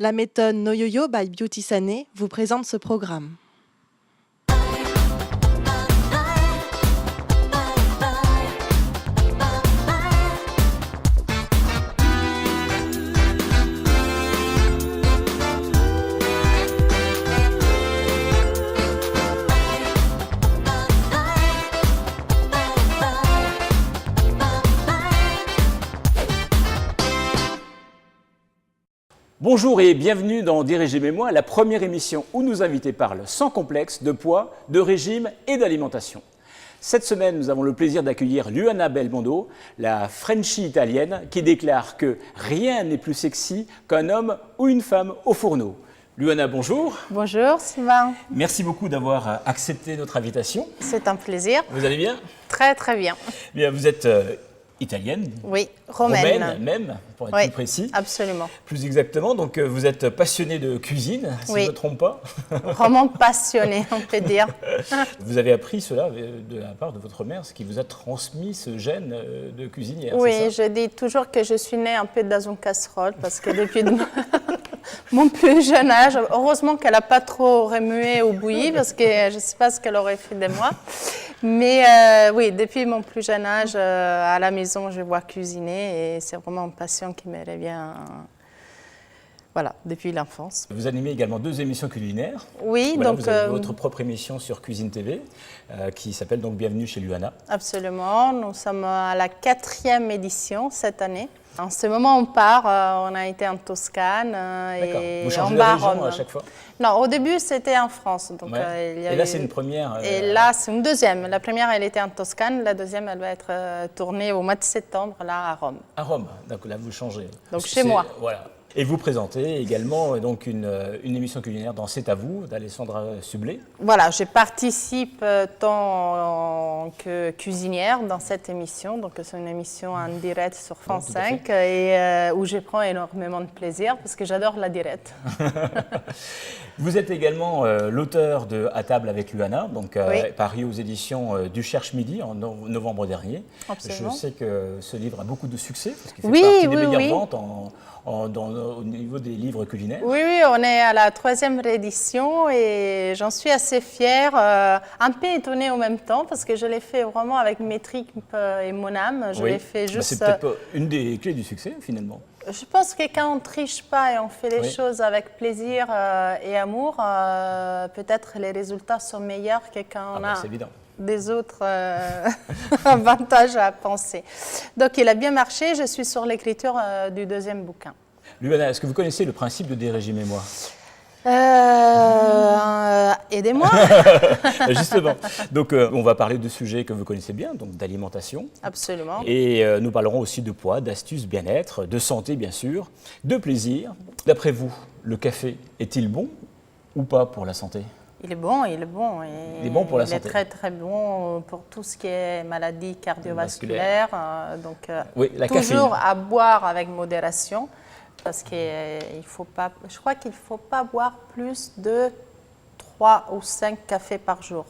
La méthode No Yo-Yo by Beauty Sané vous présente ce programme. Bonjour et bienvenue dans Dirigez-moi, la première émission où nos invités parlent sans complexe de poids, de régime et d'alimentation. Cette semaine, nous avons le plaisir d'accueillir Luana Belmondo, la Frenchie italienne, qui déclare que rien n'est plus sexy qu'un homme ou une femme au fourneau. Luana, bonjour. Bonjour Sylvain. Merci beaucoup d'avoir accepté notre invitation. C'est un plaisir. Vous allez bien? Très très bien. Bien, vous êtes italienne. Oui, romaine même, pour être oui, plus précis. Absolument. Plus exactement, donc vous êtes passionnée de cuisine, si oui. je ne me trompe pas. Vraiment passionnée, on peut dire. Vous avez appris cela de la part de votre mère, ce qui vous a transmis ce gène de cuisinière. Oui, je dis toujours que je suis née un peu dans une casserole parce que depuis mon plus jeune âge, heureusement qu'elle n'a pas trop remué ou bouilli parce que je ne sais pas ce qu'elle aurait fait de moi. Mais oui, depuis mon plus jeune âge, à la maison, je vois cuisiner et c'est vraiment une passion qui me revient voilà, depuis l'enfance. Vous animez également 2 émissions culinaires. Oui, voilà, donc vous avez votre propre émission sur Cuisine TV qui s'appelle donc Bienvenue chez Luana. Absolument, nous sommes à la 4e édition cette année. En ce moment, on part, on a été en Toscane et vous changez en de bas région Rome. À chaque fois? Non, au début, c'était en France. Donc, ouais. il y a et là, c'est une première Et là, c'est une deuxième. La première, elle était en Toscane. La deuxième, elle va être tournée au mois de septembre, là, à Rome. À Rome, donc là, vous changez. Donc, chez moi. Voilà. Et vous présentez également donc une émission culinaire dans C'est à vous, d'Alessandra Sublet. Voilà, je participe tant que cuisinière dans cette émission. Donc, c'est une émission en direct sur France 5 et où je prends énormément de plaisir parce que j'adore la direct. Vous êtes également l'auteur de À table avec Luana, donc oui. paru aux éditions du Cherche Midi en novembre dernier. Absolument. Je sais que ce livre a beaucoup de succès parce qu'il fait oui, partie oui, des meilleures oui. ventes au niveau des livres culinaires. Oui, oui, on est à la 3e réédition et j'en suis assez fière, un peu étonnée en même temps parce que je l'ai fait vraiment avec mes tripes et mon âme. Je l'ai fait juste. C'est peut-être pas une des clés du succès finalement. Je pense que quand on ne triche pas et on fait les choses avec plaisir et amour, peut-être les résultats sont meilleurs que quand on a des autres avantages à penser. Donc il a bien marché, je suis sur l'écriture du 2e bouquin. Luana, est-ce que vous connaissez le principe de Dirigez-moi? Aidez-moi. Justement. Donc, on va parler de sujets que vous connaissez bien, donc d'alimentation. Absolument. Et nous parlerons aussi de poids, d'astuces, bien-être, de santé, bien sûr, de plaisir. D'après vous, le café est-il bon ou pas pour la santé? Il est bon, il est bon. Il est bon pour la santé. Il est très très bon pour tout ce qui est maladie cardiovasculaire. Donc, oui, la toujours caféine. À boire avec modération. Parce qu'il faut pas, je crois qu'il ne faut pas boire plus de 3 ou 5 cafés par jour.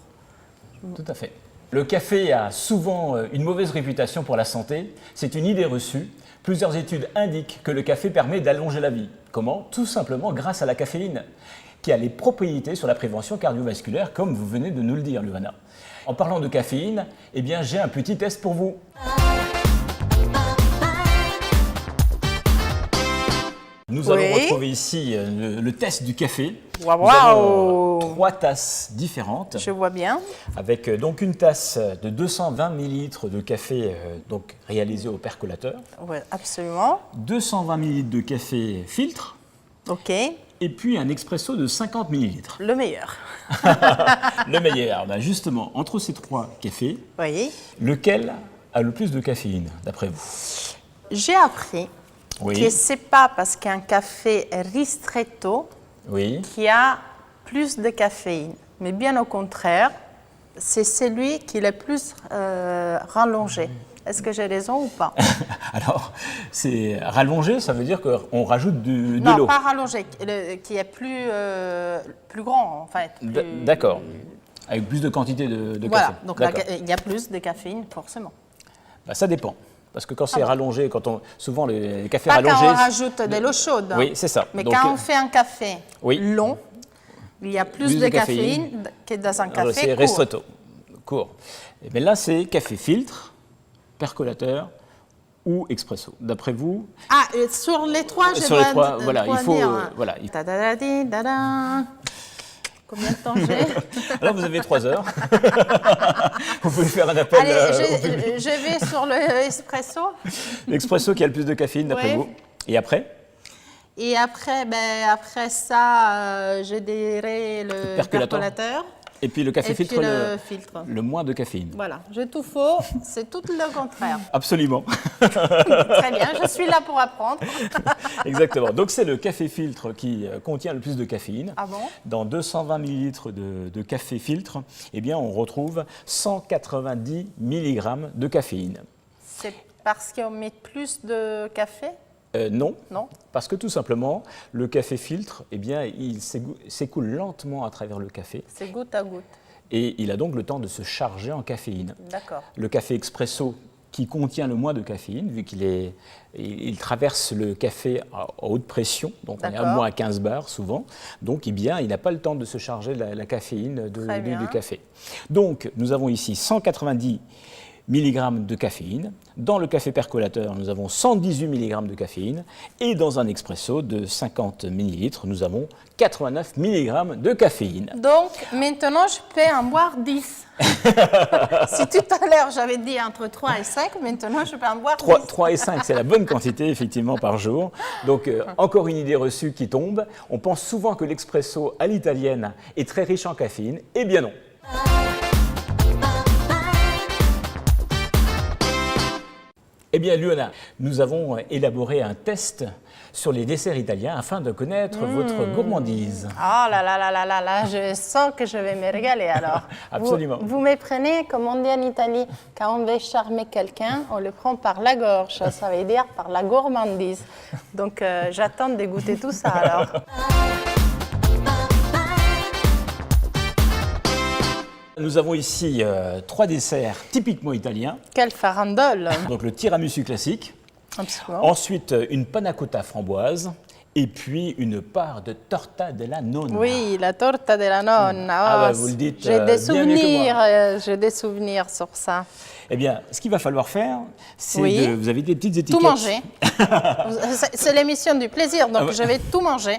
Tout à fait. Le café a souvent une mauvaise réputation pour la santé. C'est une idée reçue. Plusieurs études indiquent que le café permet d'allonger la vie. Comment? Tout simplement grâce à la caféine, qui a les propriétés sur la prévention cardiovasculaire, comme vous venez de nous le dire, Luana. En parlant de caféine, eh bien, j'ai un petit test pour vous. Nous allons retrouver ici le test du café. Wow. Nous avons 3 tasses différentes. Je vois bien. Avec donc une tasse de 220 ml de café donc réalisé au percolateur. Oui, absolument. 220 ml de café filtre. OK. Et puis un expresso de 50 ml. Le meilleur. Le meilleur. Ben justement, entre ces 3 cafés, lequel a le plus de caféine, d'après vous? J'ai appris que ce n'est pas parce qu'un café ristretto qui a plus de caféine, mais bien au contraire, c'est celui qui est le plus rallongé. Est-ce que j'ai raison ou pas? Alors, c'est rallongé, ça veut dire qu'on rajoute de l'eau. Non, pas rallongé, qui est plus grand en fait. D'accord, avec plus de quantité de voilà, café. donc il y a plus de caféine forcément. Bah, ça dépend. Parce que quand c'est rallongé, souvent les cafés Pas rallongés... quand on rajoute de l'eau chaude. Oui, c'est ça. Mais Donc, quand on fait un café oui. long, il y a plus de caféine que dans un café c'est court. ristretto, court. Et bien là, c'est café filtre, percolateur ou expresso. D'après vous? Ah, sur les trois, Sur les trois, voilà, il faut... dire. voilà. Tadadadi, dada. Combien de temps j'ai? Alors, vous avez 3 heures. Vous pouvez faire un appel Allez, je vais sur le espresso. L'expresso qui a le plus de caféine, d'après Ouais. vous. Et après? Et après, après ça, je dirais le Percolateur. percolateur. Et puis le café Et filtre, puis le filtre. le moins de caféine. Voilà, j'ai tout faux, c'est tout le contraire. Absolument. Très bien, je suis là pour apprendre. Exactement. Donc c'est le café filtre qui contient le plus de caféine. Ah bon? Dans 220 millilitres de café filtre, eh bien, on retrouve 190 mg de caféine. C'est parce qu'on met plus de café? Non, Non? parce que tout simplement, le café filtre, eh bien, il s'écoule lentement à travers le café C'est goutte à goutte. et il a donc le temps de se charger en caféine. D'accord. Le café expresso, qui contient le moins de caféine, vu il traverse le café à haute pression, donc on est à D'accord. moins 15 bars souvent, donc eh bien, il n'a pas le temps de se charger la caféine Très bien. du café. Donc nous avons ici 190 mg de caféine. Dans le café percolateur, nous avons 118 mg de caféine. Et dans un expresso de 50 ml, nous avons 89 mg de caféine. Donc, maintenant, je peux en boire 10. Si tout à l'heure, j'avais dit entre 3 et 5, maintenant, je peux en boire 10. 3 et 5, c'est la bonne quantité, effectivement, par jour. Donc, encore une idée reçue qui tombe. On pense souvent que l'expresso à l'italienne est très riche en caféine. Eh bien non. Eh bien, Luana, nous avons élaboré un test sur les desserts italiens afin de connaître votre gourmandise. Oh là là là là là là, je sens que je vais me régaler alors. Absolument. Vous me prenez, comme on dit en Italie, quand on veut charmer quelqu'un, on le prend par la gorge, ça veut dire par la gourmandise. Donc j'attends de goûter tout ça alors. Nous avons ici 3 desserts typiquement italiens. Quelle farandole! Donc le tiramisu classique, Absolument. ensuite une panna cotta framboise et puis une part de torta della nonna. Oui, la torta della nonna. Ah bah, Oh, vous le dites, j'ai des bien mieux que souvenirs, moi. j'ai des souvenirs sur ça. Eh bien, ce qu'il va falloir faire, c'est Oui. vous avez des petites étiquettes. Tout manger. C'est l'émission du plaisir, donc je vais tout manger.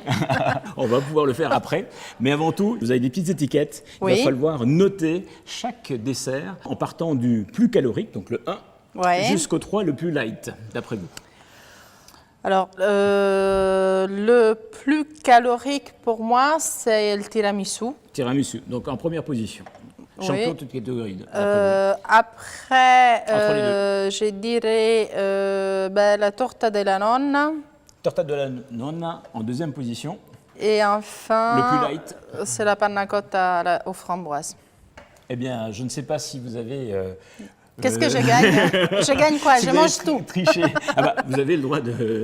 On va pouvoir le faire après. Mais avant tout, vous avez des petites étiquettes. Il Oui. va falloir noter chaque dessert en partant du plus calorique, donc le 1, Ouais. jusqu'au 3, le plus light, d'après vous. Alors, le plus calorique pour moi, c'est le tiramisu. Tiramisu, donc en première position. Oui. Champion de toute catégorie. d'après Après, Entre les je dirais la torta della nonna. vous. Torta della nonna en deuxième position. Et enfin, Le plus light. c'est la panna cotta aux framboises. Eh bien, je ne sais pas si vous avez... Qu'est-ce que je gagne? Je gagne quoi? si Je vous avez mange tout. triché. Ah bah, vous avez le droit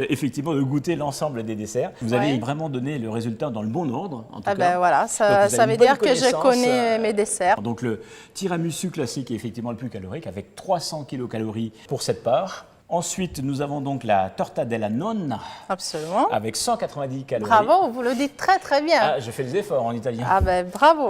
effectivement de goûter l'ensemble des desserts. Vous avez Ouais. vraiment donné le résultat dans le bon ordre, en tout Ah cas. ben voilà, Donc, ça vous avez veut une bonne dire que je connaissance, connais mes desserts. Donc le tiramisu classique est effectivement le plus calorique, avec 300 kilocalories pour cette part. Ensuite, nous avons donc la torta della nonna, Absolument. avec 190 calories. Bravo, vous le dites très très bien. Ah, je fais des efforts en italien. Ah ben bravo.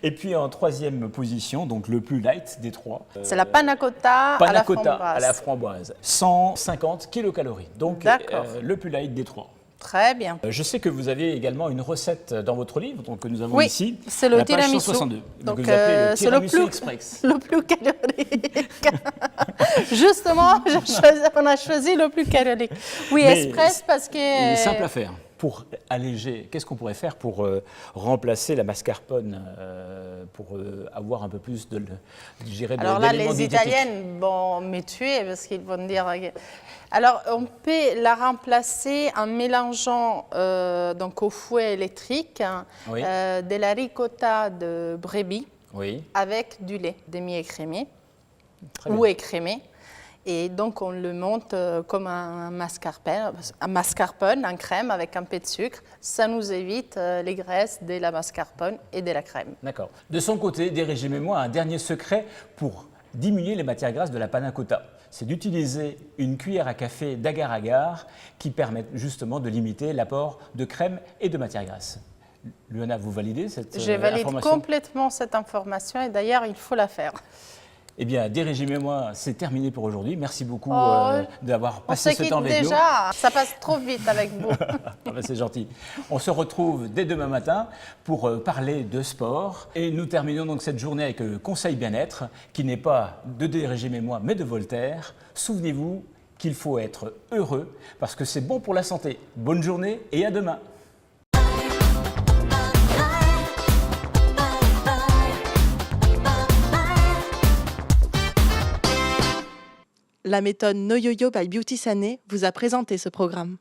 Et puis en troisième position, donc le plus light des trois. C'est la panna cotta à Panna la cotta framboise. à la framboise. 150 kilocalories. Donc D'accord. le plus light des trois. Très bien. Je sais que vous avez également une recette dans votre livre, donc que nous avons Oui, ici. c'est le la page tiramisu. 162. Donc, que vous appelez le c'est le tiramisu plus- express. Le plus calorique. Justement, on a choisi le plus calorique. Oui, Mais express parce que... Il est simple à faire. Pour alléger, qu'est-ce qu'on pourrait faire pour remplacer la mascarpone, pour avoir un peu plus de, Alors là, d'éléments les diététiques. Italiennes vont me tuer parce qu'ils vont dire... Alors, on peut la remplacer en mélangeant donc au fouet électrique Oui. de la ricotta de brebis Oui, avec du lait demi-écrémé très ou bien. écrémé. Et donc, on le monte comme un mascarpone en crème avec un peu de sucre. Ça nous évite les graisses de la mascarpone et de la crème. D'accord. De son côté, dirigez-moi un dernier secret pour diminuer les matières grasses de la panna cotta. c'est d'utiliser une cuillère à café d'agar-agar qui permet justement de limiter l'apport de crème et de matière grasse. Luana, vous validez cette Je valide information? complètement cette information et d'ailleurs, il faut la faire. Eh bien, Des régimes et moi, c'est terminé pour aujourd'hui. Merci beaucoup Oh, d'avoir On passé se ce quitte temps avec nous. déjà, ça passe trop vite avec vous. Ah ben, c'est gentil. On se retrouve dès demain matin pour parler de sport. Et nous terminons donc cette journée avec le conseil bien-être, qui n'est pas de Des régimes et moi, mais de Voltaire. Souvenez-vous qu'il faut être heureux parce que c'est bon pour la santé. Bonne journée et à demain. La méthode No Yo-Yo by Beauty Sané vous a présenté ce programme.